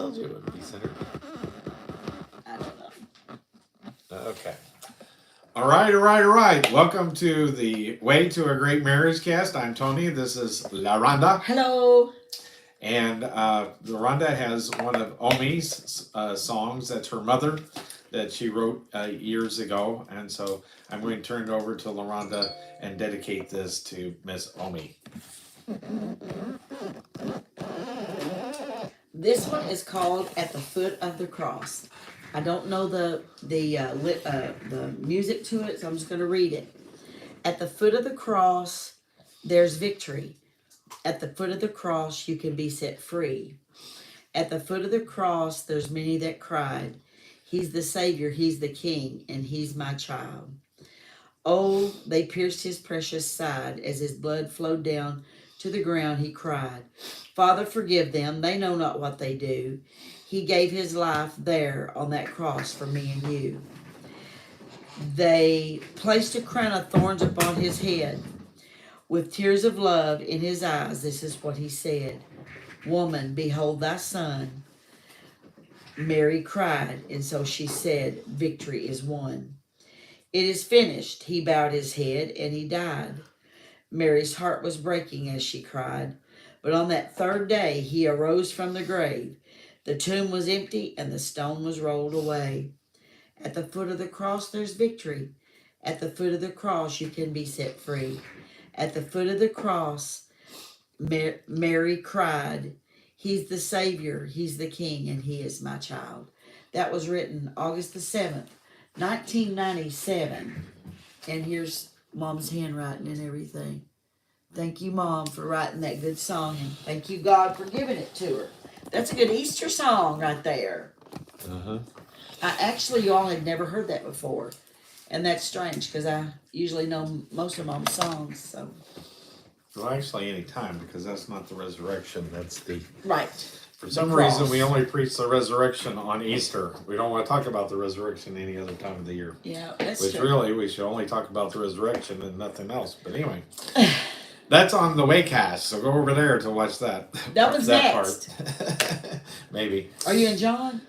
told you it would be centered. I don't know. Okay. All right. Welcome to the Way to a Great Marriage cast. I'm Tony. This is LaRonda. Hello. And LaRonda has one of Omi's songs. That's her mother that she wrote years ago. And so I'm going to turn it over to LaRonda and dedicate this to Miss Omi. This one is called "At the Foot of the Cross." I don't know the music to it, so I'm just going to read it. At the foot of the cross, there's victory. At the foot of the cross, you can be set free. At the foot of the cross, there's many that cried, "He's the Savior, He's the King, and He's my child." Oh, they pierced His precious side. As His blood flowed down to the ground, He cried, "Father, forgive them. They know not what they do." He gave His life there on that cross for me and you. They placed a crown of thorns upon His head. With tears of love in His eyes, this is what He said, "Woman, behold thy son." Mary cried, and so she said, "Victory is won." It is finished. He bowed His head and He died. Mary's heart was breaking as she cried. But on that third day, He arose from the grave. The tomb was empty and the stone was rolled away. At the foot of the cross, there's victory. At the foot of the cross, you can be set free. At the foot of the cross, Mary cried, "He's the Savior, He's the King, and He is my child." That was written August the 7th, 1997. And here's Mom's handwriting and everything. Thank you, Mom, for writing that good song, and thank you, God, for giving it to her. That's a good Easter song right there. Uh-huh. Y'all had never heard that before. And that's strange, because I usually know most of Mom's songs, so. Well, actually, any time, because that's not the resurrection. That's the... Right. For some reason, we only preach the resurrection on Easter. We don't want to talk about the resurrection any other time of the year. Yeah, that's Which true. really, we should only talk about the resurrection and nothing else. But anyway, that's on the Waycast, so go over there to watch that. That was next. Part. Maybe. Are you in John?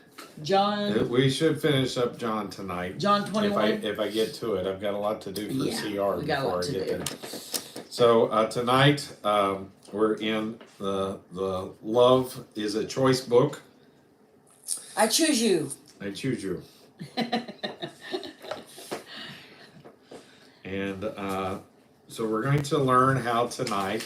John? We should finish up John tonight. John 21? If I get to it. I've got a lot to do for CR we got a before lot I to get do. there. So tonight, we're in the Love is a Choice book. I choose you. I choose you. And so we're going to learn how tonight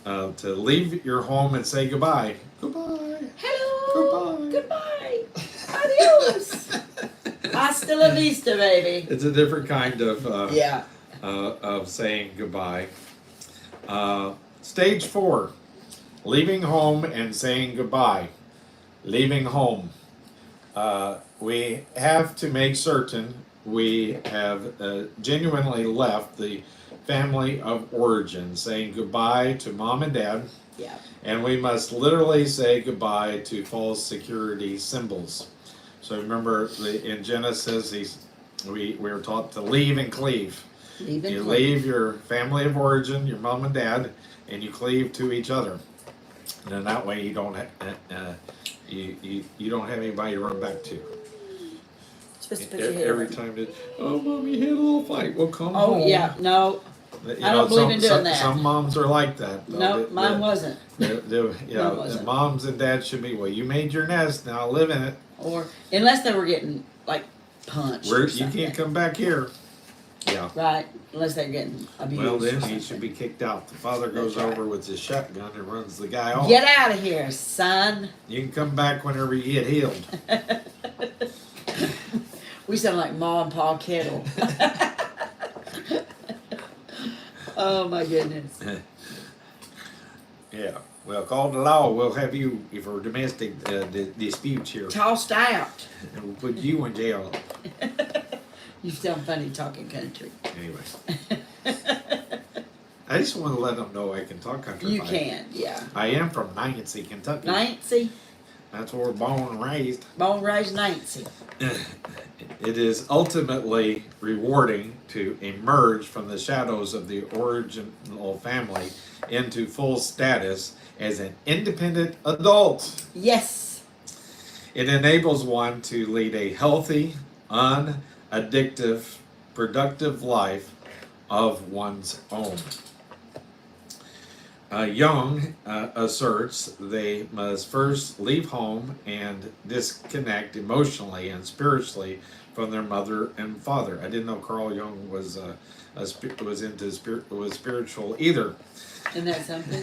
to leave your home and say goodbye. Goodbye. Hello. Goodbye. Goodbye. Adios. Hasta la vista, baby. It's a different kind of of saying goodbye. Stage 4, leaving home and saying goodbye. Leaving home. We have to make certain we have genuinely left the family of origin, saying goodbye to Mom and Dad. Yeah. And we must literally say goodbye to false security symbols. So remember, in Genesis, we were taught to leave and cleave. Leave your family of origin, your mom and dad, and you cleave to each other. And then that way you don't you don't have anybody to run back to. Supposed to put your head Every over. time that, oh, Mommy had a little fight, we'll come home. Oh, yeah, no. You I don't believe in doing that. Some moms are like that. No, mine wasn't. Mine wasn't. Moms and dads should be, well, you made your nest, now live in it. Or, unless they were getting, like, punched or You something. can't come back here. Yeah. Right, unless they're getting abused. Well, then or he should be kicked out. The father goes That's right. over with his shotgun and runs the guy off. Get out of here, son. You can come back whenever you get healed. We sound like Ma and Pa Kettle. Oh my goodness. Yeah. Well, call the law. We'll have you for domestic disputes here. Tossed out. And we'll put you in jail. You sound funny talking country. Anyway. I just want to let them know I can talk country. You can, yeah. I am from Nancy, Kentucky. Nancy. That's where we're born and raised. Born raised Nancy. It is ultimately rewarding to emerge from the shadows of the original family into full status as an independent adult. Yes. It enables one to lead a healthy, unaddictive, productive life of one's own. Young asserts they must first leave home and disconnect emotionally and spiritually from their mother and father. I didn't know Carl Jung was was spiritual either. Isn't that something?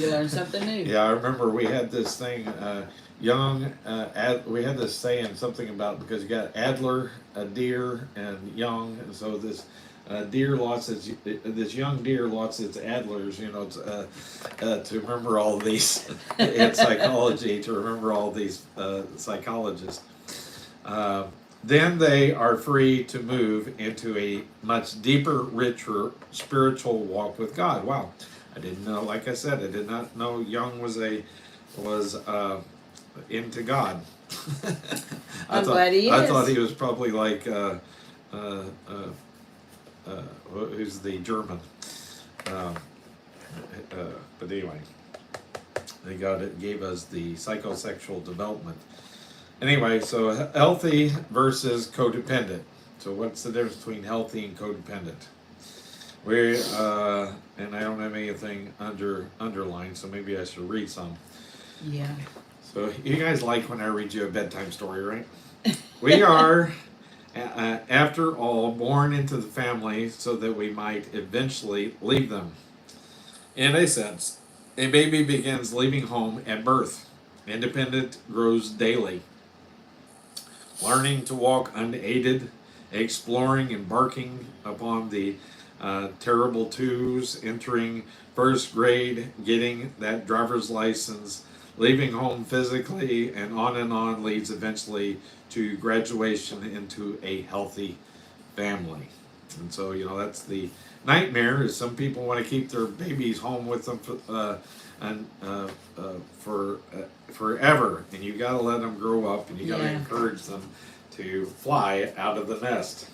You learn something new. Yeah, I remember we had this thing. Young, we had this saying something about because you got Adler, a deer, and Young, and so this. Deer lost its this young deer lost its adlers, to remember all these in psychology, to remember all these psychologists. Then they are free to move into a much deeper, richer spiritual walk with God. Wow, I didn't know. Like I said, I did not know Young was into God. I'm glad he is. I thought he was probably like. Who's the German? But anyway, gave us the psychosexual development. Anyway, so healthy versus codependent. So what's the difference between healthy and codependent? And I don't have anything underlined, so maybe I should read some. Yeah. So you guys like when I read you a bedtime story, right? We are. After all, born into the family so that we might eventually leave them. In a sense, a baby begins leaving home at birth. Independent grows daily. Learning to walk unaided, exploring, embarking upon the terrible twos, entering first grade, getting that driver's license, leaving home physically, and on leads eventually to graduation into a healthy family. And so, that's the nightmare is some people want to keep their babies home with them for forever, and you got to let them grow up, and you got to encourage them to fly out of the nest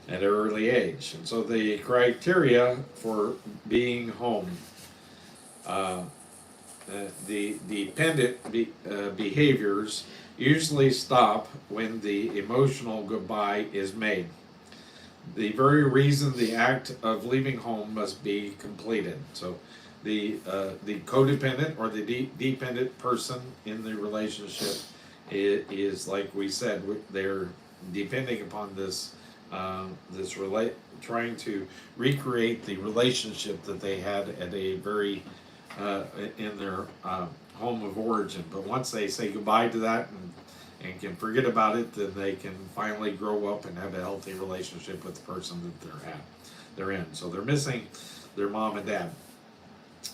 at an early age. And so the criteria for being home, the dependent behaviors usually stop when the emotional goodbye is made. The very reason the act of leaving home must be completed. So the codependent or the dependent person in the relationship is like we said, they're depending upon this trying to recreate the relationship that they had at a very in their home of origin. But once they say goodbye to that and can forget about it, then they can finally grow up and have a healthy relationship with the person that they're in. So they're missing their mom and dad,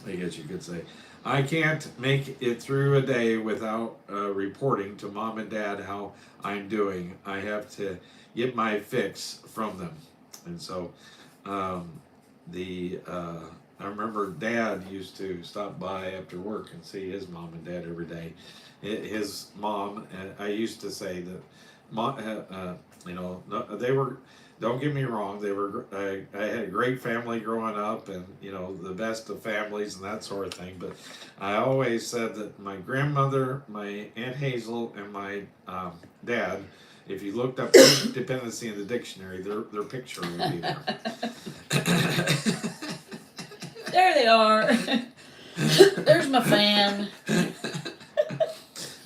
I guess you could say. I can't make it through a day without reporting to mom and dad how I'm doing. I have to get my fix from them. And so I remember Dad used to stop by after work and see his mom and dad every day. His mom, I used to say that, they were. Don't get me wrong. They were. I had a great family growing up, and the best of families and that sort of thing. But I always said that my grandmother, my Aunt Hazel, and my dad. If you looked up dependency in the dictionary, their picture would be there. There they are. There's my fan.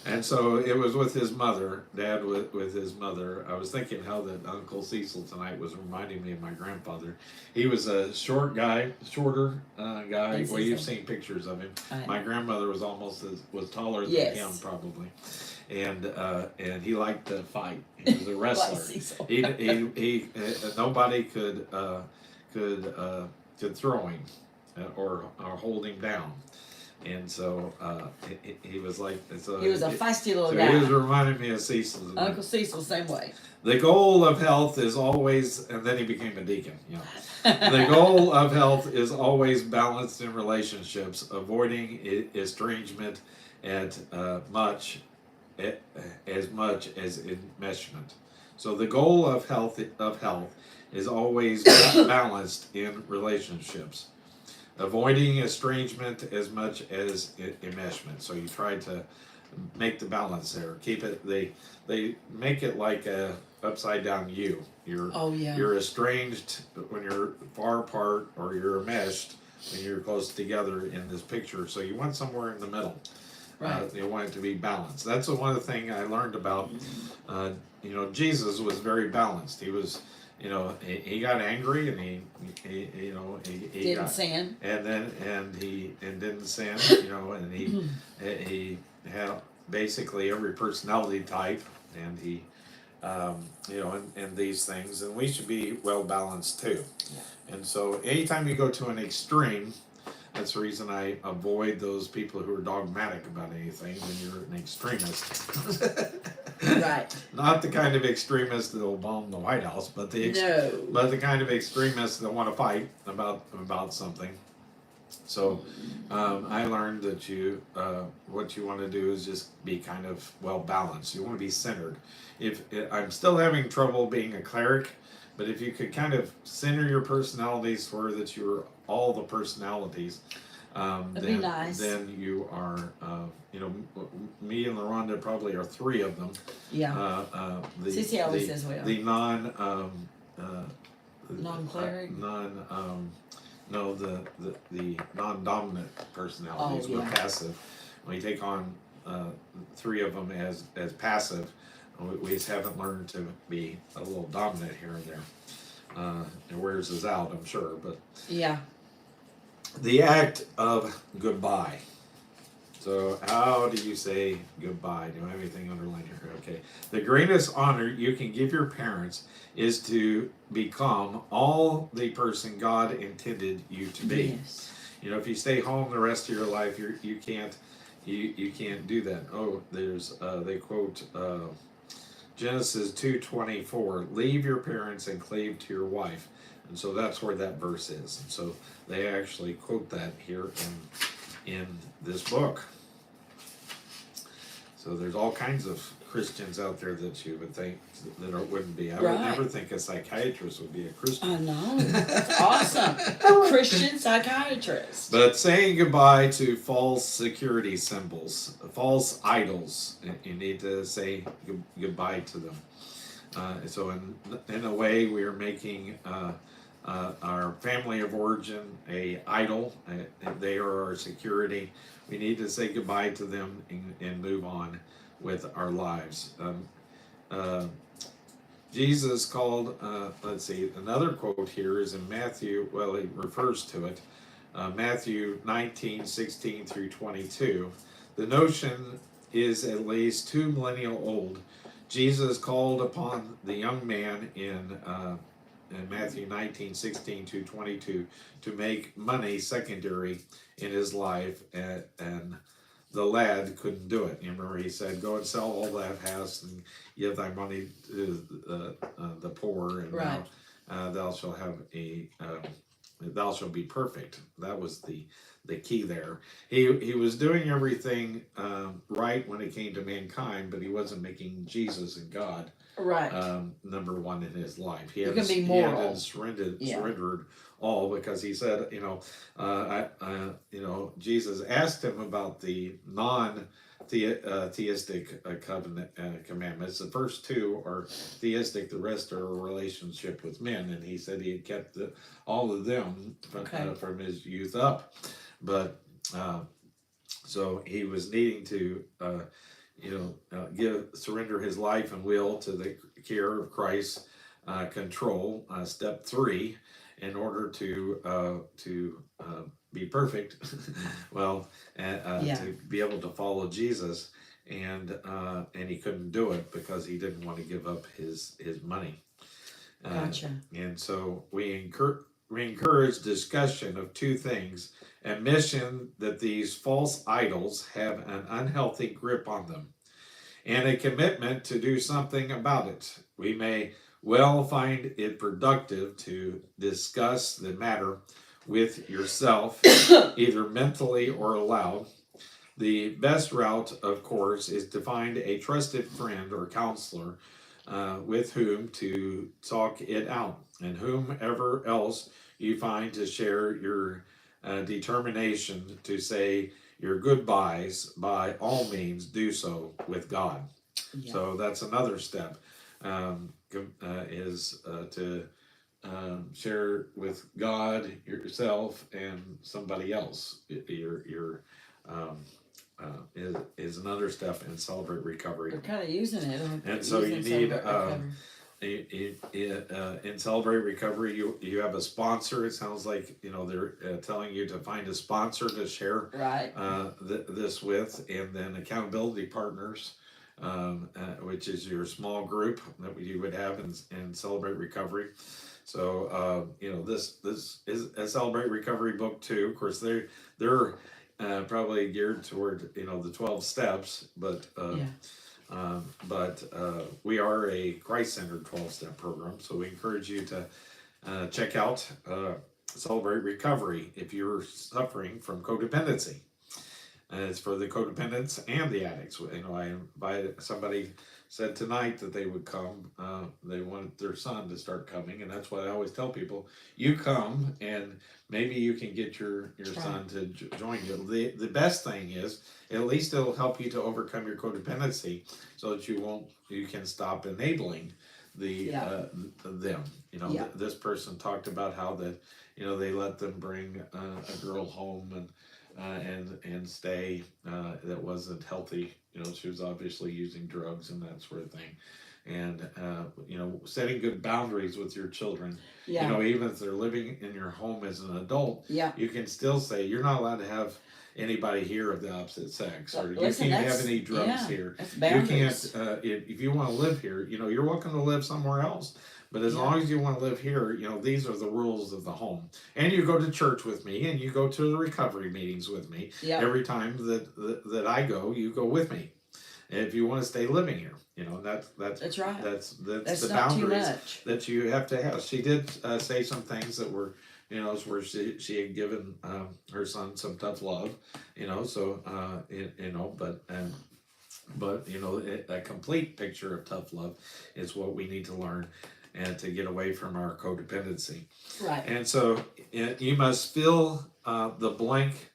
And so it was with his mother, Dad with his mother. I was thinking how that Uncle Cecil tonight was reminding me of my grandfather. He was a shorter guy. Well, you've seen pictures of him. My grandmother was was taller than him probably, and he liked to fight. He was a wrestler. he nobody could throw him or hold him down. And so he was like, he was a feisty little guy. He was reminding me of Cecil. Uncle Cecil, same way. The goal of health is always, and then he became a deacon. The goal of health is always balanced in relationships, avoiding estrangement as much as enmeshment. So the goal of health is always balanced in relationships, avoiding estrangement as much as enmeshment. So you try to make the balance there. Keep it. They make it like a upside down U. Oh yeah. You're estranged when you're far apart, or you're enmeshed when you're close together in this picture. So you want somewhere in the middle. Right. You want it to be balanced. That's one of the things I learned about. Jesus was very balanced. He was, he got angry, and he Didn't got, sin. and didn't sin. And he had basically every personality type, and he, and these things, and we should be well balanced too. Yeah. And so, anytime you go to an extreme, that's the reason I avoid those people who are dogmatic about anything when you're an extremist. Right. Not the kind of extremist that will bomb the White House, but the kind of extremists that want to fight about something. So I learned that what you want to do is just be kind of well balanced. You want to be centered. If I'm still having trouble being a cleric, but if you could kind of center your personalities so that you're all the personalities, That'd be nice. then you are, me and LaRonda probably are three of them. Yeah. Cece always says we are. The non-cleric? The non-dominant personalities. Oh, yeah. We're passive. We take on three of them as passive. We just haven't learned to be a little dominant here and there. It wears us out, I'm sure. But yeah. The act of goodbye. So how do you say goodbye? Do I have anything underlined here? Okay. The greatest honor you can give your parents is to become all the person God intended you to be. Yes. If you stay home the rest of your life, you can't do that. Oh, there's they quote Genesis 2:24. Leave your parents and cleave to your wife. And so that's where that verse is. And so they actually quote that here in this book. So there's all kinds of Christians out there that you would think that wouldn't be. I would never think a psychiatrist would be a Christian. I know. It's awesome. Christian psychiatrist. But saying goodbye to false security symbols, false idols, you need to say goodbye to them. So in a way, we are making our family of origin a idol. They are our security. We need to say goodbye to them and move on with our lives. Jesus called, let's see, another quote here is in Matthew, well, he refers to it, Matthew 19:16 through 22. The notion is at least 2 millennia old. Jesus called upon the young man in Matthew 19:16 to 22 to make money secondary in his life, and the lad couldn't do it. You remember he said, "Go and sell all that hast and give thy money to the poor, and right. Thou shalt have thou shalt be perfect." That was the key there. He was doing everything right when it came to mankind, but he wasn't making Jesus and God right number one in his life. He hadn't surrendered all, because he said, Jesus asked him about the theistic commandments. The first two are theistic, the rest are a relationship with men, and he said he had kept all of them from his youth up. But so he was needing to surrender his life and will to the care of Christ's control, step 3, in order to be perfect. Well, to be able to follow Jesus, and he couldn't do it because he didn't want to give up his money. Gotcha. And so we encourage discussion of two things: admission that these false idols have an unhealthy grip on them, and a commitment to do something about it. We may well find it productive to discuss the matter with yourself, either mentally or aloud. The best route, of course, is to find a trusted friend or counselor with whom to talk it out, and whomever else you find to share your determination to say your goodbyes, by all means, do so with God. Yeah. So that's another step, is to share with God, yourself, and somebody else. Is another step in Celebrate Recovery. We're kind of using it. And so you need Recovery. In Celebrate Recovery, you have a sponsor. It sounds like they're telling you to find a sponsor to share Right. this with, and then accountability partners, which is your small group that you would have in Celebrate Recovery. So this is a Celebrate Recovery book too. Of course, they're probably geared toward the 12 steps, but we are a Christ-centered 12-step program, so we encourage you to check out Celebrate Recovery if you're suffering from codependency. And it's for the codependents and the addicts. I invited, somebody said tonight that they would come. They want their son to start coming, and that's what I always tell people. You come, and maybe you can get your son to join you. The best thing is, at least it'll help you to overcome your codependency, so that you can stop enabling them. This person talked about how that they let them bring a girl home and stay that wasn't healthy. She was obviously using drugs and that sort of thing. And setting good boundaries with your children. Even if they're living in your home as an adult, you can still say you're not allowed to have anybody here of the opposite sex, or you can't have any drugs here. You can't if you want to live here, you're welcome to live somewhere else. But as long as you want to live here, these are the rules of the home. And you go to church with me, and you go to the recovery meetings with me. Every time that I go, you go with me. And if you want to stay living here, that's right. That's the boundaries that you have to have. She did say some things that were, where she had given her son some tough love, but a complete picture of tough love is what we need to learn, and to get away from our codependency. Right. And so you must fill the blank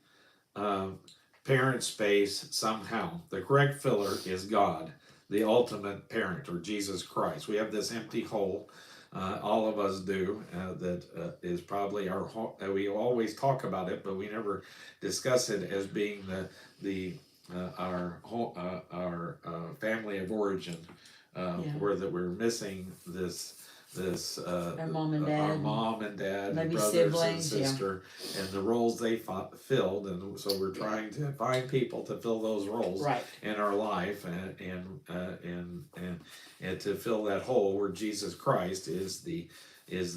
parent space somehow. The correct filler is God, the ultimate parent, or Jesus Christ. We have this empty hole, all of us do, that is probably our home. We always talk about it, but we never discuss it as being our family of origin, where that we're missing this our mom and dad, maybe brothers siblings, and sister, and the roles they filled, and so we're trying to find people to fill those roles in our life, and to fill that hole where Jesus Christ is the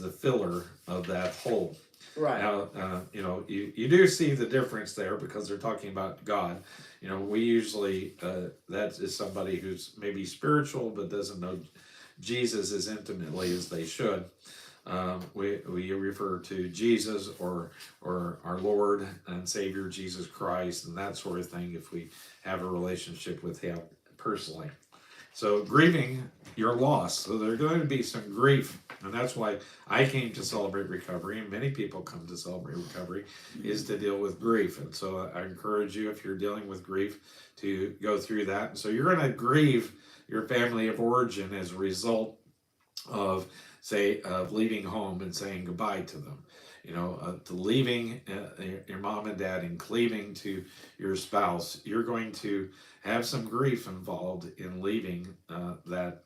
filler of that hole. Right. Now, you do see the difference there, because they're talking about God. We usually, that is somebody who's maybe spiritual but doesn't know Jesus as intimately as they should. We refer to Jesus or our Lord and Savior Jesus Christ, and that sort of thing, if we have a relationship with Him personally. So grieving your loss. So there's going to be some grief, and that's why I came to Celebrate Recovery, and many people come to Celebrate Recovery, is to deal with grief. And so I encourage you, if you're dealing with grief, to go through that. And so you're going to grieve your family of origin as a result of leaving home and saying goodbye to them. To leaving your mom and dad and cleaving to your spouse. You're going to have some grief involved in leaving that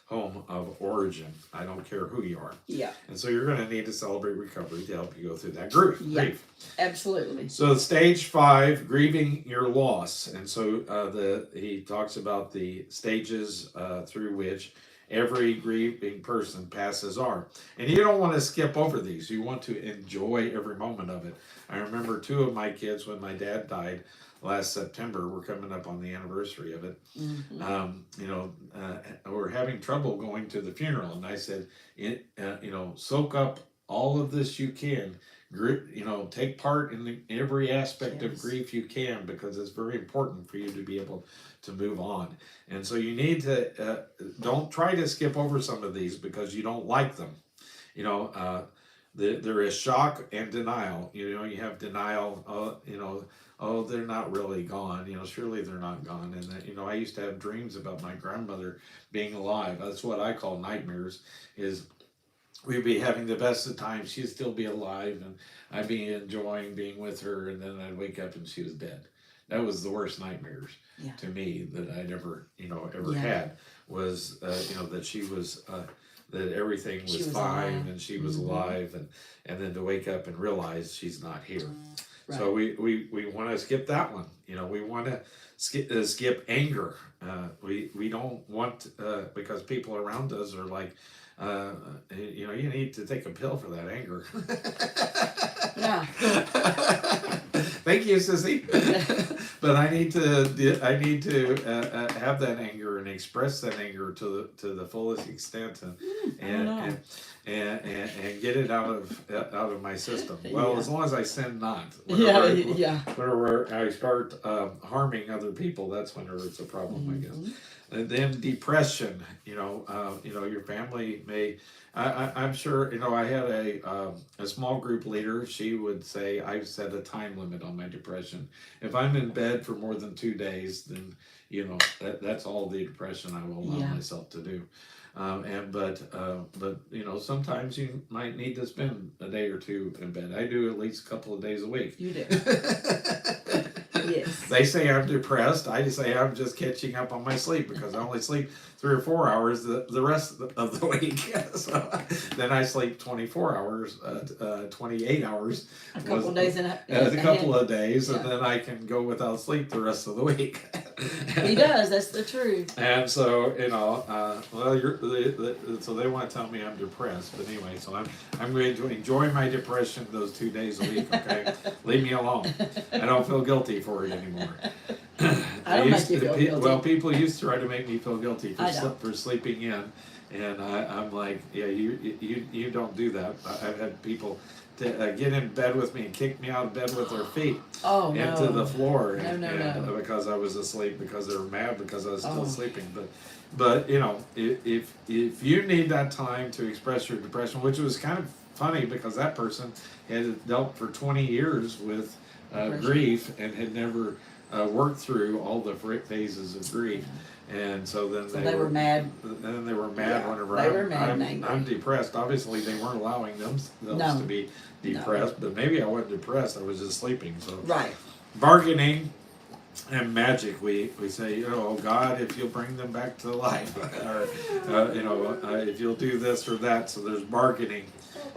home of origin. I don't care who you are. Yeah. And so you're going to need to Celebrate Recovery to help you go through that grief. Absolutely. So stage 5, grieving your loss. And so he talks about the stages through which every grieving person passes are. And you don't want to skip over these. You want to enjoy every moment of it. I remember 2 of my kids, when my dad died last September, we're coming up on the anniversary of it. Mm-hmm. We're having trouble going to the funeral. And I said, soak up all of this you can. Take part in every aspect of grief you can, because it's very important for you to be able to move on. And so you need to, don't try to skip over some of these because you don't like them. there is shock and denial. You have denial. Oh, they're not really gone. Surely they're not gone. And that, I used to have dreams about my grandmother being alive. That's what I call nightmares. Is we'd be having the best of times. She'd still be alive, and I'd be enjoying being with her. And then I'd wake up and she was dead. That was the worst nightmares to me that I'd ever had. Was that she was. That everything was fine alive. And she was alive, and then to wake up and realize she's not here. Right. So we want to skip that one. We want to skip anger. We don't want because people around us are like, you need to take a pill for that anger. Yeah. Thank you, Sissy. But I need to have that anger and express that anger to the fullest extent and get it out of my system. Well, as long as I sin not. Whenever I start harming other people, that's whenever it's a problem, I guess. And then depression. Your family may. I'm sure. I had a small group leader. She would say, "I've set a time limit on my depression. If I'm in bed for more than 2 days, then that's all the depression I will allow myself to do." But sometimes you might need to spend a day or two in bed. I do at least a couple of days a week. You do. Yes. They say I'm depressed. I say I'm just catching up on my sleep because I only sleep 3 or 4 hours the rest of the week. So then I sleep 24 hours, 28 hours. A couple of days of days, and then I can go without sleep the rest of the week. He does. That's the truth. And so so they want to tell me I'm depressed, but anyway, so I'm going to enjoy my depression those 2 days a week. Okay, leave me alone. I don't feel guilty for it anymore. I don't make you feel guilty. Well, people used to try to make me feel guilty for sleeping in, and I'm like, yeah, you don't do that. I've had people get in bed with me and kick me out of bed with their feet into the floor, and because I was asleep, because they were mad because I was still sleeping. But if you need that time to express your depression, which was kind of funny because that person had dealt for 20 years with grief and had never worked through all the phases of grief. And so then they were mad. Then they were mad whenever I'm depressed. Obviously, they weren't allowing themselves to be depressed, but maybe I wasn't depressed. I was just sleeping. So bargaining and magic. We say, God, if you'll bring them back to life, or if you'll do this or that. So there's bargaining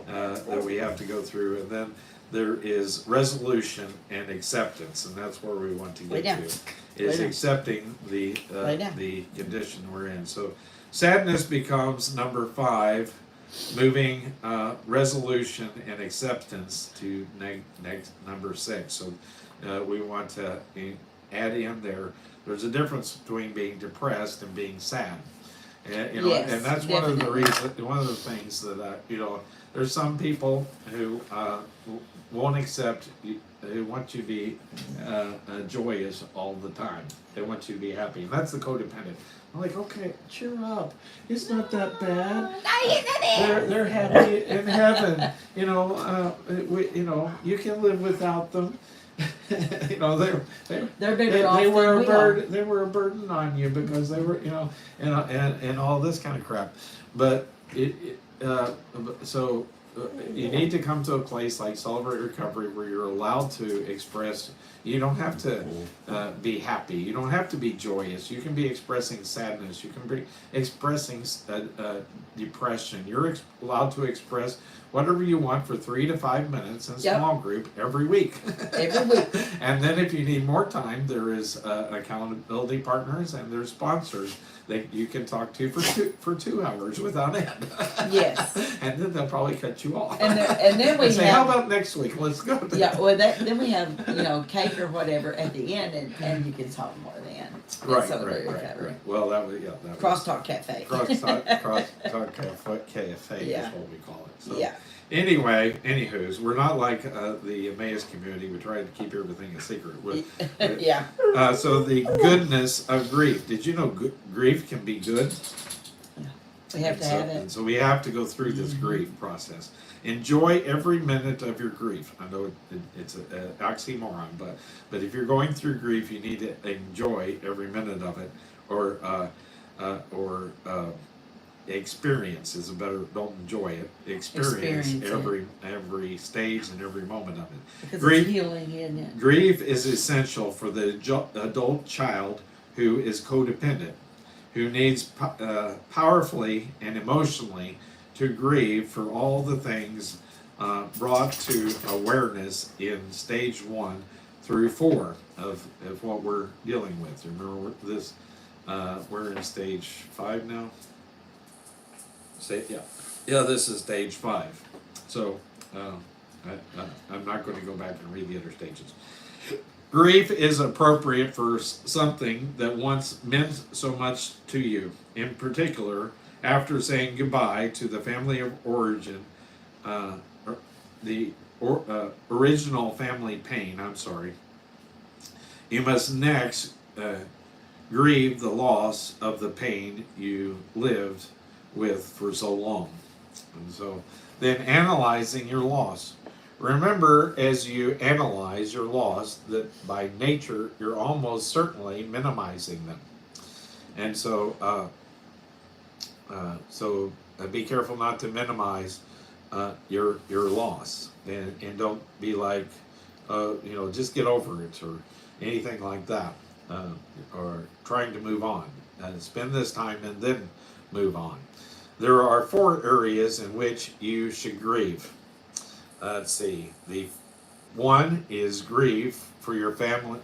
that we have to go through, and then there is resolution and acceptance, and that's where we want to get to. Is accepting the condition we're in. So sadness becomes number 5, moving resolution and acceptance to next number 6. So we want to add in there. There's a difference between being depressed and being sad, and and that's one of the things that there's some people who won't accept. They want you to be joyous all the time. They want you to be happy, and that's the codependent. I'm like, okay, cheer up. It's not that bad. They're happy in heaven. You can live without them. They're bigger off than they were a burden on you because they were, and all this kind of crap. But you need to come to a place like Celebrate Recovery where you're allowed to express. You don't have to be happy. You don't have to be joyous. You can be expressing sadness. You can be expressing depression. You're allowed to express whatever you want for 3 to 5 minutes in small group every week. Every week. And then if you need more time, there is accountability partners and there's sponsors that you can talk to for 2 hours without end. Yes. And then they'll probably cut you off. And then we say, how about next week? Let's go. Then we have cake or whatever at the end, and you can talk more then. Right. Well, that was Crosstalk Cafe. Crosstalk Cafe is what we call it. So, yeah. Anyway, we're not like the Emmaus community. We try to keep everything a secret. Yeah. So the goodness of grief. Did you know grief can be good? Yeah. We have to have it. And so we have to go through this grief process. Enjoy every minute of your grief. I know it's an oxymoron, but if you're going through grief, you need to enjoy every minute of it, or experience is a better. Don't enjoy it. Experience every stage and every moment of it. Because Grief, it's healing, isn't it? grief is essential for the adult child who is codependent, who needs powerfully and emotionally to grieve for all the things brought to awareness in stage 1 through 4 of what we're dealing with. Remember this? We're in stage 5 now. Yeah. This is stage 5. So I'm not going to go back and read the other stages. Grief is appropriate for something that once meant so much to you. In particular, after saying goodbye to the family of origin, original family pain, you must next grieve the loss of the pain you lived with for so long. And so then analyzing your loss. Remember, as you analyze your loss, that by nature you're almost certainly minimizing them. And so be careful not to minimize your loss, and don't be like, just get over it or anything like that, or trying to move on. Spend this time and then move on. There are 4 areas in which you should grieve. Let's see. The one is grieve for your family,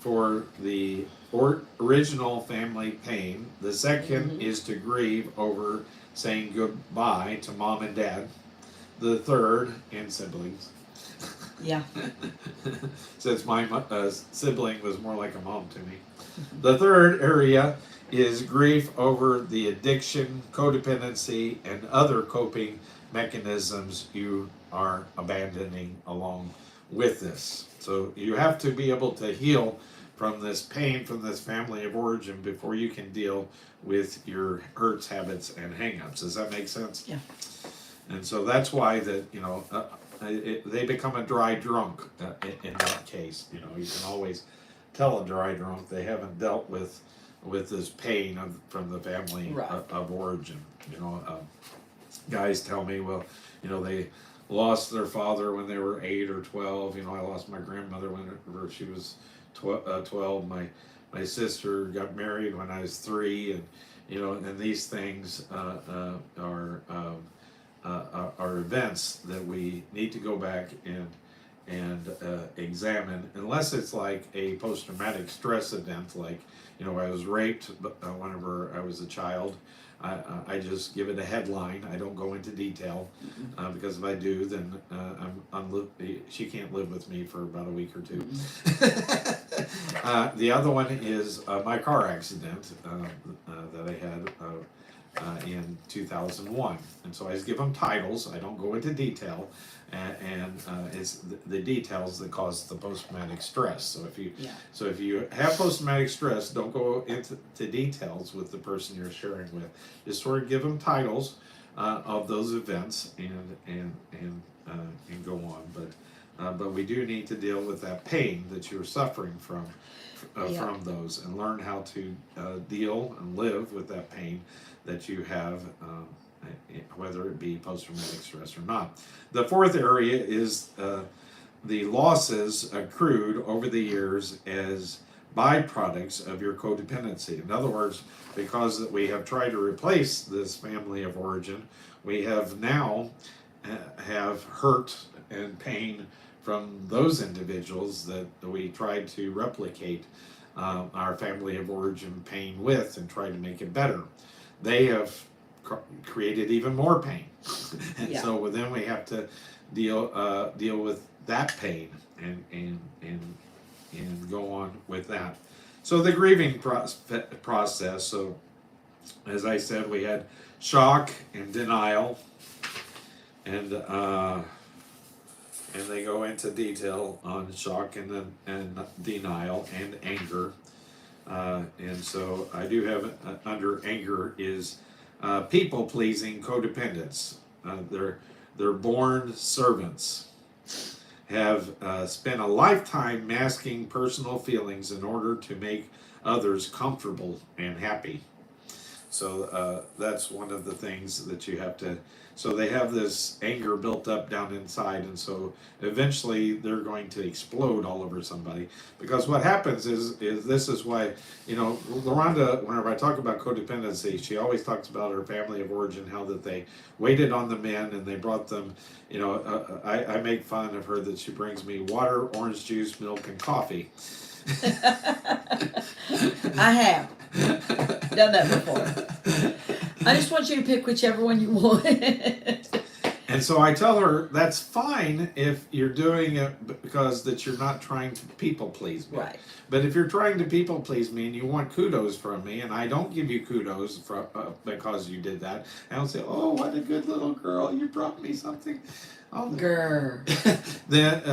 for the original family pain. The second is to grieve over saying goodbye to mom and dad. The third, and siblings. Yeah. Since my sibling was more like a mom to me. The third area is grief over the addiction, codependency, and other coping mechanisms you are abandoning along with this. So you have to be able to heal from this pain, from this family of origin, before you can deal with your hurts, habits, and hang-ups. Does that make sense? Yeah. And so that's why that, they become a dry drunk in that case. You can always tell a dry drunk they haven't dealt with this pain from the family of origin. Guys tell me, well, they lost their father when they were 8 or 12. I lost my grandmother when she was 12. My sister got married when I was 3, and these things are events that we need to go back and examine, unless it's like a post-traumatic stress event, like I was raped whenever I was a child. I just give it a headline. I don't go into detail, because if I do, then she can't live with me for about a week or 2. The other one is my car accident that I had in 2001, and so I just give them titles. I don't go into detail, and it's the details that cause the post-traumatic stress. So if you have post-traumatic stress, don't go into details with the person you're sharing with. Just sort of give them titles of those events and go on. But we do need to deal with that pain that you're suffering from those, and learn how to deal and live with that pain that you have, whether it be post-traumatic stress or not. The fourth area is the losses accrued over the years as byproducts of your codependency. In other words, because we have tried to replace this family of origin, we have now have hurt and pain from those individuals that we tried to replicate our family of origin pain with and try to make it better. They have created even more pain, and so then we have to deal with that pain and go on with that. So the grieving process. So as I said, we had shock and denial, and they go into detail on shock and denial and anger. And so I do have under anger is people-pleasing codependence. They're born servants, have spent a lifetime masking personal feelings in order to make others comfortable and happy. So that's one of the things that you have to. So they have this anger built up down inside, and so eventually they're going to explode all over somebody. Because what happens is this is why, you know, Rhonda, whenever I talk about codependency, she always talks about her family of origin, how that they waited on the men and they brought them. You know, I make fun of her that she brings me water, orange juice, milk, and coffee. I have done that before. I just want you to pick whichever one you want. And so I tell her that's fine if you're doing it because that you're not trying to people please me. Right. But if you're trying to people please me and you want kudos from me, and I don't give you kudos for, because you did that, I don't say, "Oh, what a good little girl! You brought me something." Grr. Then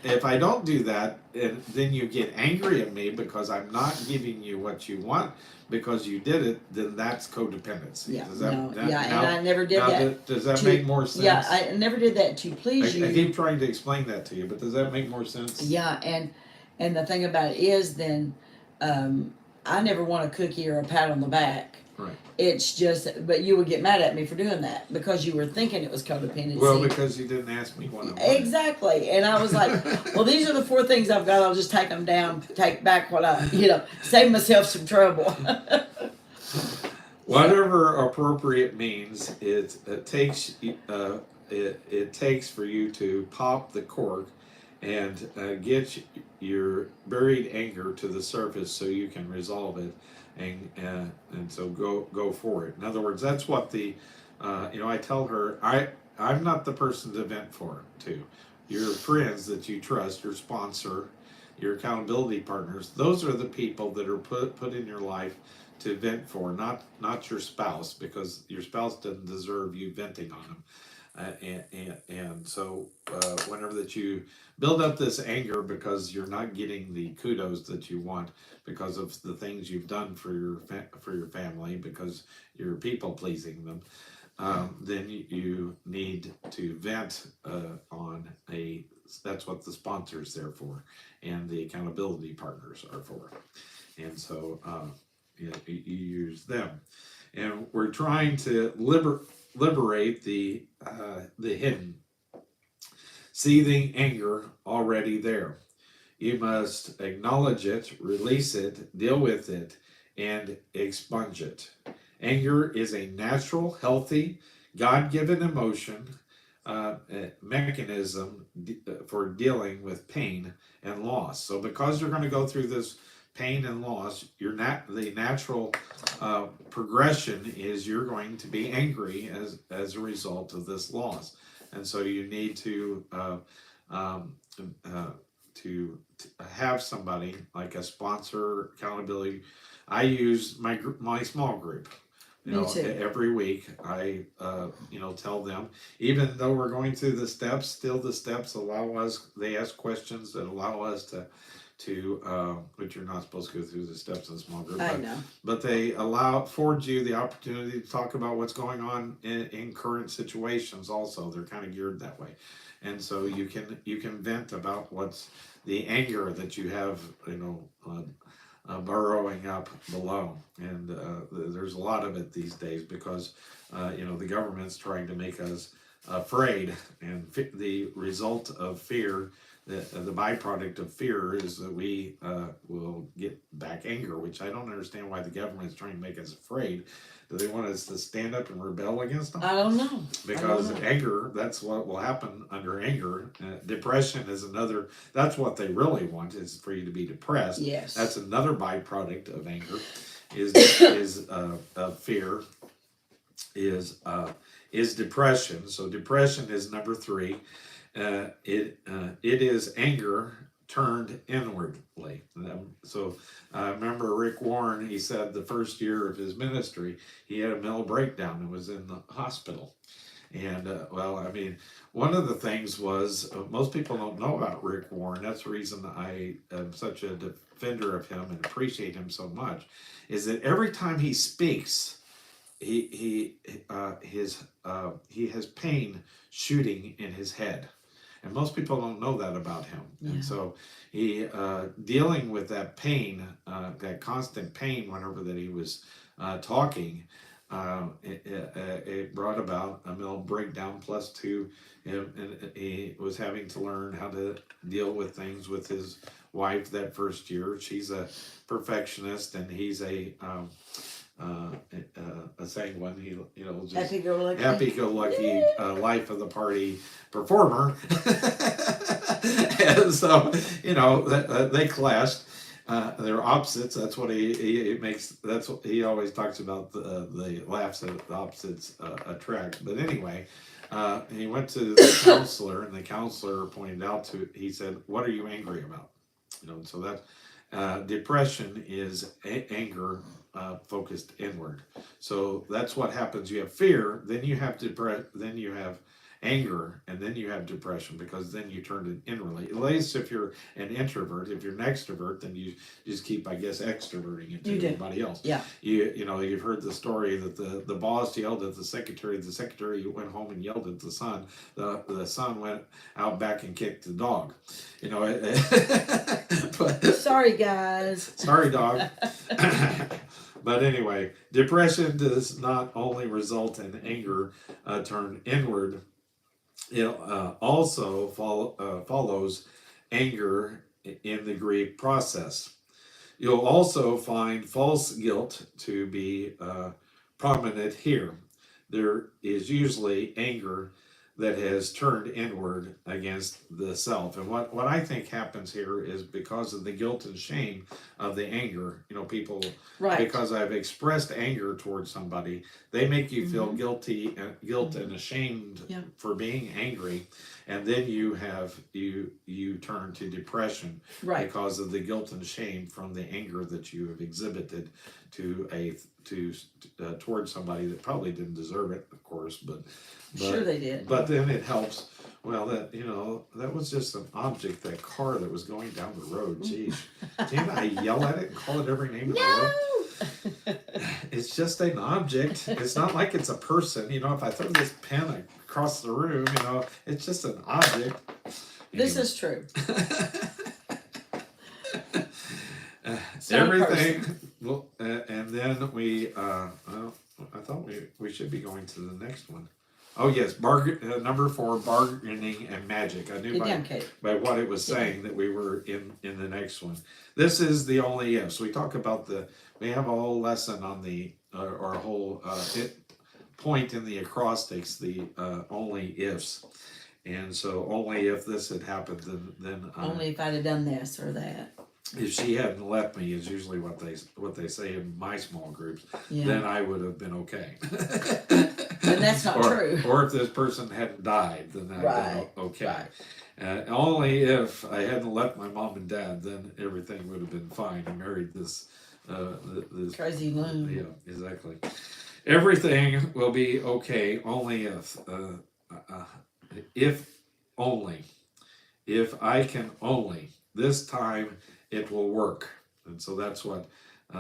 if I don't do that, and then you get angry at me because I'm not giving you what you want because you did it, then that's codependency. Yeah, Does that, no, that, yeah, now, and I never did that. Does that to, make more sense? Yeah, I never did that to please you. I keep trying to explain that to you, but does that make more sense? Yeah, and the thing about it is then, I never want a cookie or a pat on the back. Right. It's just, but you would get mad at me for doing that because you were thinking it was codependency. Well, because you didn't ask me what I wanted. Exactly, and I was like, well, these are the 4 things I've got. I'll just take them down, take back what I, save myself some trouble. Whatever appropriate means, it takes it takes for you to pop the cork and get your buried anger to the surface so you can resolve it, and so go for it. In other words, that's what the I tell her I'm not the person to vent for to. Your friends that you trust, your sponsor, your accountability partners, those are the people that are put in your life to vent for, not your spouse, because your spouse doesn't deserve you venting on them. And so whenever that you build up this anger because you're not getting the kudos that you want because of the things you've done for your family, because you're people pleasing them, then you need to vent on a. That's what the sponsor's there for, and the accountability partners are for, and so you use them, and we're trying to liberate the hidden, seething anger already there. You must acknowledge it, release it, deal with it, and expunge it. Anger is a natural, healthy, God-given emotion mechanism for dealing with pain and loss. So because you're going to go through this pain and loss, the natural progression is you're going to be angry as a result of this loss, and so you need to have somebody like a sponsor, accountability. I use my small group. Me too. Every week I tell them, even though we're going through the steps, still the steps allow us. They ask questions that allow us to which you're not supposed to go through the steps in a small group. I know. But they afford you the opportunity to talk about what's going on in current situations. Also, they're kind of geared that way, and so you can vent about what's the anger that you have, burrowing up below, and there's a lot of it these days because the government's trying to make us afraid, and the result of fear. The byproduct of fear is that we will get back anger, which I don't understand why the government is trying to make us afraid. Do they want us to stand up and rebel against them? I don't know. Because anger, that's what will happen under anger. Depression is another, that's what they really want, is for you to be depressed. Yes. That's another byproduct of anger, is fear, is depression. So depression is number 3. It is anger turned inwardly. So remember Rick Warren, he said the first year of his ministry, he had a mental breakdown and was in the hospital. And one of the things was, most people don't know about Rick Warren. That's the reason I am such a defender of him and appreciate him so much, is that every time he speaks, he has pain shooting in his head, and most people don't know that about him. Yeah. And so he dealing with that pain, that constant pain whenever that he was talking. It brought about a mental breakdown plus two, and he was having to learn how to deal with things with his wife that first year. She's a perfectionist, and he's a sanguine. He, just happy-go-lucky. happy-go-lucky, life of the party performer, and so they clashed. They're opposites. That's what he makes. That's what he always talks about. The laughs at the opposites attract. But anyway, he went to the counselor, and the counselor pointed out he said, "What are you angry about?" So that depression is anger focused inward. So that's what happens. You have fear, then you have then you have anger, and then you have depression, because then you turn it inwardly. At least if you're an introvert. If you're an extrovert, then you just keep, I guess, extroverting it to everybody else. Yeah. You've heard the story that the boss yelled at the secretary went home and yelled at the son. The son went out back and kicked the dog. But, sorry, guys. Sorry, dog. But anyway, depression does not only result in anger turned inward. It also follows anger in the grief process. You'll also find false guilt to be prominent here. There is usually anger that has turned inward against the self. And what I think happens here is because of the guilt and shame of the anger, people, right, because I've expressed anger towards somebody, they make you feel guilty and and ashamed for being angry. And then you turn to depression, right, because of the guilt and shame from the anger that you have exhibited towards somebody that probably didn't deserve it, of course, but sure they did. But then it helps. Well, that was just an object, that car that was going down the road. Geez, can't I yell at it and call it every name in the world? It's just an object. It's not like it's a person. If I throw this pen across the room, it's just an object. This is true. Everything. Well, and then we. I thought we should be going to the next one. Oh yes, number 4, bargaining and magic. I knew by what it was saying that we were in the next one. This is the only ifs. We talk about we have a whole lesson on or a whole point in the acrostics, the only ifs. And so only if this had happened, then only if I'd have done this or that. If she hadn't left me, is usually what they say in my small groups, then I would have been okay. And that's not true. Or if this person hadn't died, then I'd been okay. Right. Only if I hadn't left my mom and dad, then everything would have been fine. I married this crazy loon. Yeah, exactly. Everything will be okay. Only if only, if I can only, this time it will work. And so that's what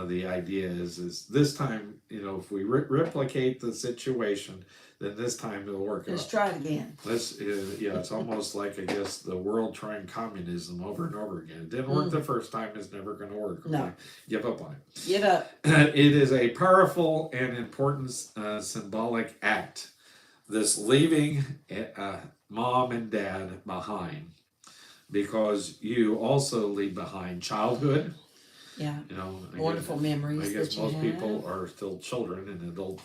the idea is this time, if we replicate the situation, then this time it'll work. Let's try it again. It's almost like, I guess, the world trying communism over and over again. It didn't work the first time, it's never going to work. Okay? No. Give up on it. Give up. It is a powerful and important symbolic act. This leaving mom and dad behind, because you also leave behind childhood. Yeah. Wonderful memories. I guess most people are still children in adult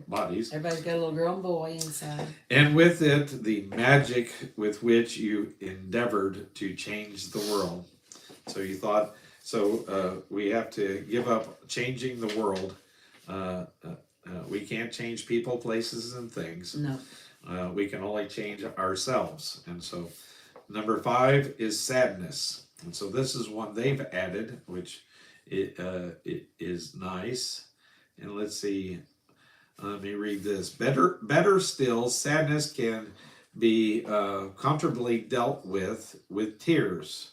bodies. Everybody's got a little girl and boy inside. And with it, the magic with which you endeavored to change the world. So you thought, we have to give up changing the world. We can't change people, places, and things. No. We can only change ourselves. And so number 5 is sadness. And so this is one they've added, which it is nice. And let's see, let me read this. Better still, sadness can be comfortably dealt with tears.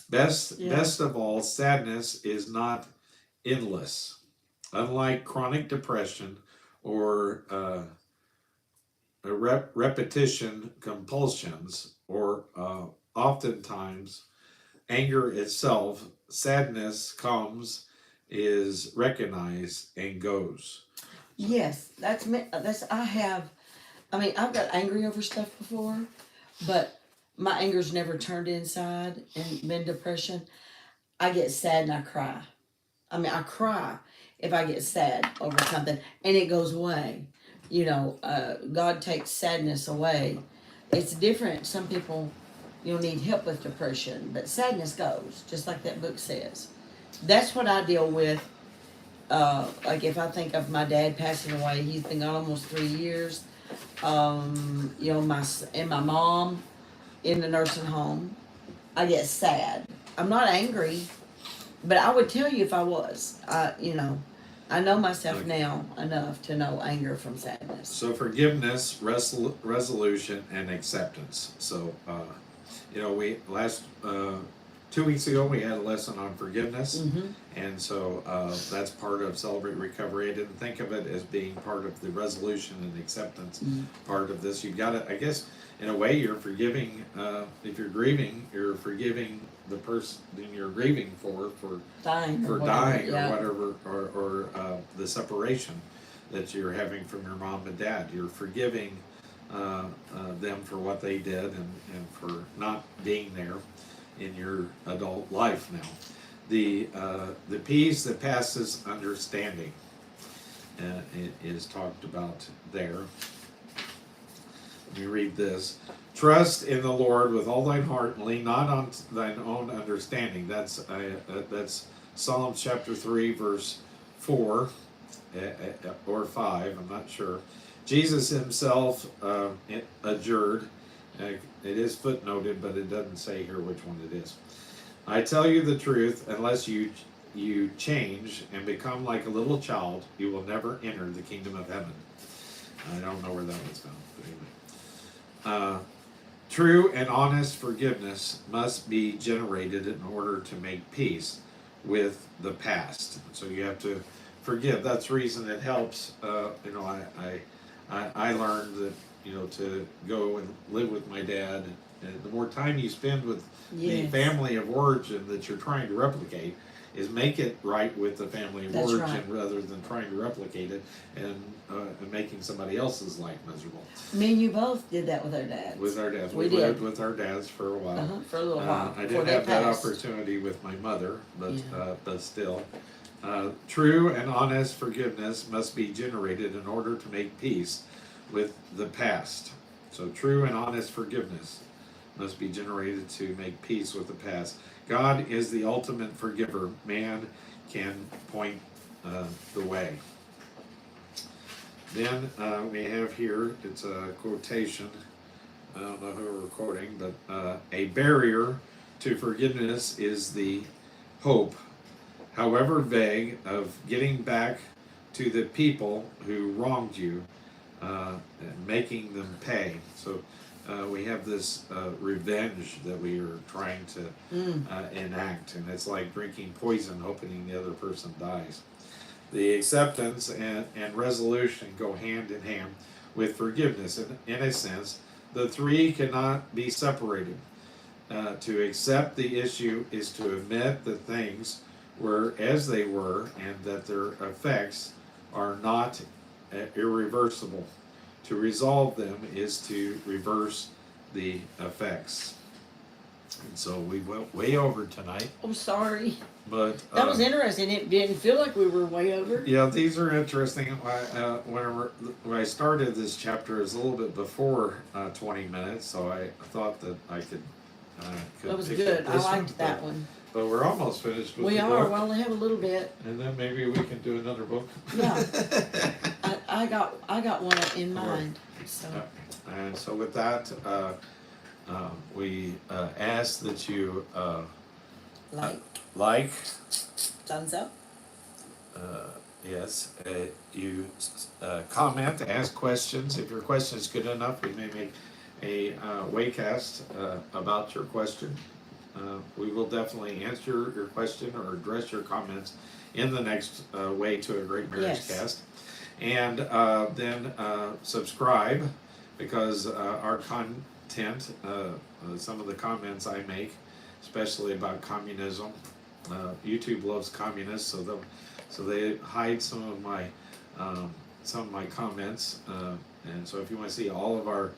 Best of all, sadness is not endless. Unlike chronic depression or repetition compulsions, or oftentimes anger itself. Sadness comes, is recognized, and goes. Yes, that's me. That's I have. I mean, I've got angry over stuff before, but my anger's never turned inside and been depression. I get sad and I cry. I mean, I cry if I get sad over something and it goes away. God takes sadness away. It's different. Some people, need help with depression, but sadness goes, just like that book says. That's what I deal with. Like if I think of my dad passing away, he's been gone almost 3 years. My mom in the nursing home, I get sad. I'm not angry, but I would tell you if I was. I know myself now enough to know anger from sadness. So forgiveness, resolution, and acceptance. So, we last 2 weeks ago we had a lesson on forgiveness, and so that's part of Celebrate Recovery. I didn't think of it as being part of the resolution and acceptance part of this. You've got to, I guess, in a way, you're forgiving. If you're grieving, you're forgiving the person you're grieving for dying or whatever, or the separation that you're having from your mom and dad. You're forgiving them for what they did and for not being there in your adult life now. The peace that passes understanding it is talked about there. Let me read this. Trust in the Lord with all thine heart, and lean not on thine own understanding. That's Psalms chapter 3, verse 4 or 5. I'm not sure. Jesus himself adjured. It is footnoted, but it doesn't say here which one it is. I tell you the truth, unless you change and become like a little child, you will never enter the kingdom of heaven. I don't know where that one's found, but anyway. True and honest forgiveness must be generated in order to make peace with the past. So you have to forgive. That's the reason it helps. I learned that to go and live with my dad. And the more time you spend with the family of origin that you're trying to replicate, is make it right with the family of origin rather than trying to replicate it and making somebody else's life miserable. Me and you both did that with our dads. With our dads. We lived with our dads for a while. For a little while. I didn't have that opportunity with my mother, but still. True and honest forgiveness must be generated in order to make peace with the past. So true and honest forgiveness must be generated to make peace with the past. God is the ultimate forgiver. Man can point the way. Then we have here, it's a quotation, I don't know who we're quoting, but a barrier to forgiveness is the hope, however vague, of getting back to the people who wronged you and making them pay. So we have this revenge that we are trying to enact, and it's like drinking poison hoping the other person dies. The acceptance and resolution go hand in hand with forgiveness. In a sense, the three cannot be separated. To accept the issue is to admit that things were as they were and that their effects are not irreversible. To resolve them is to reverse the effects. And so we went way over tonight. I'm sorry. But that was interesting. It didn't feel like we were way over. Yeah, these are interesting. When I started this chapter, it was a little bit before 20 minutes, so I thought that I could that was good. I liked that one. But we're almost finished with the book. We only have a little bit. And then maybe we can do another book. Yeah. I got one in mind. So. And so with that, we ask that you like, thumbs up. Yes, you comment, ask questions. If your question is good enough, we may make a waycast about your question. We will definitely answer your question or address your comments in the next Way to a Great Marriage cast. And then subscribe, because our content, some of the comments I make, especially about communism, YouTube loves communists, so they hide some of my comments. And so if you want to see all of our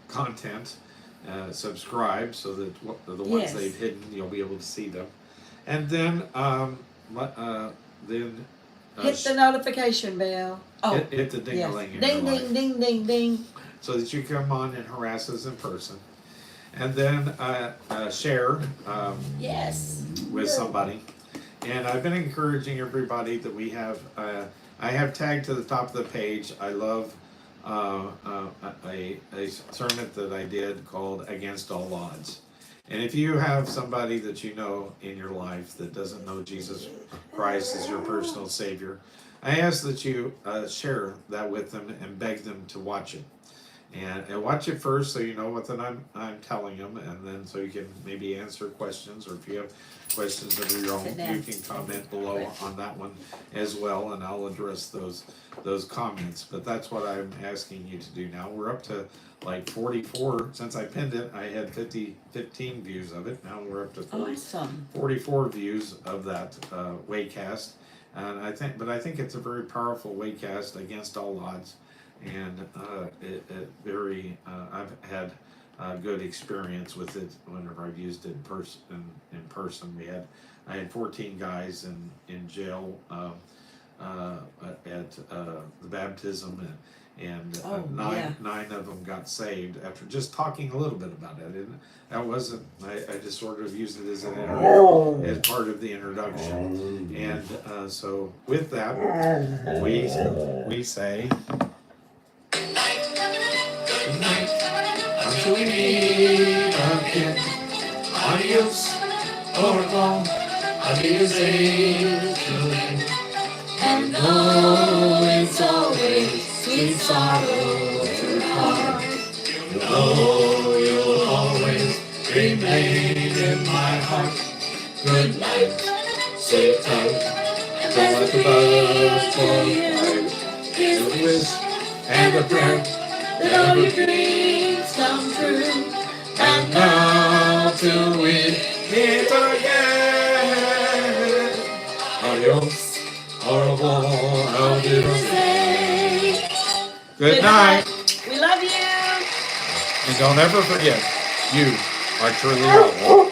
content, subscribe, so that the ones Yes. they've hidden, you'll be able to see them. And then Hit the notification bell. Oh, hit the yes. ding-a-ling in Ding, your ding, life, ding, ding, ding. so that you come on and harass us in person. And then share Yes. with somebody. And I've been encouraging everybody that we have, I have tagged to the top of the page, I love a sermon that I did called Against All Odds. And if you have somebody that you know in your life that doesn't know Jesus Christ as your personal Savior, I ask that you share that with them and beg them to watch it. And watch it first, so you know what I'm telling them, and then so you can maybe answer questions, or if you have questions of your own, you can comment below on that one as well, and I'll address those comments. But that's what I'm asking you to do now. We're up to like 44. Since I pinned it, I had 15 views of it. Now we're up to 44 views of that Waycast. And I think it's a very powerful Waycast against all odds. And I've had good experience with it whenever I've used it in person. I had 14 guys in jail at the baptism, and nine of them got saved after just talking a little bit about it. And that wasn't, I just sort of used it as as part of the introduction. And so with that, we say good night, until we meet again. Adios, au revoir, adios, and know it's always sweet sorrow to part. Know you'll always remain in my heart. Good night, sleep tight, and let the birds fly. Here's a wish and a prayer that all your dreams come true. And now till we meet again, adios, au revoir, adios. Good night. We love you. And don't ever forget, you are truly loved.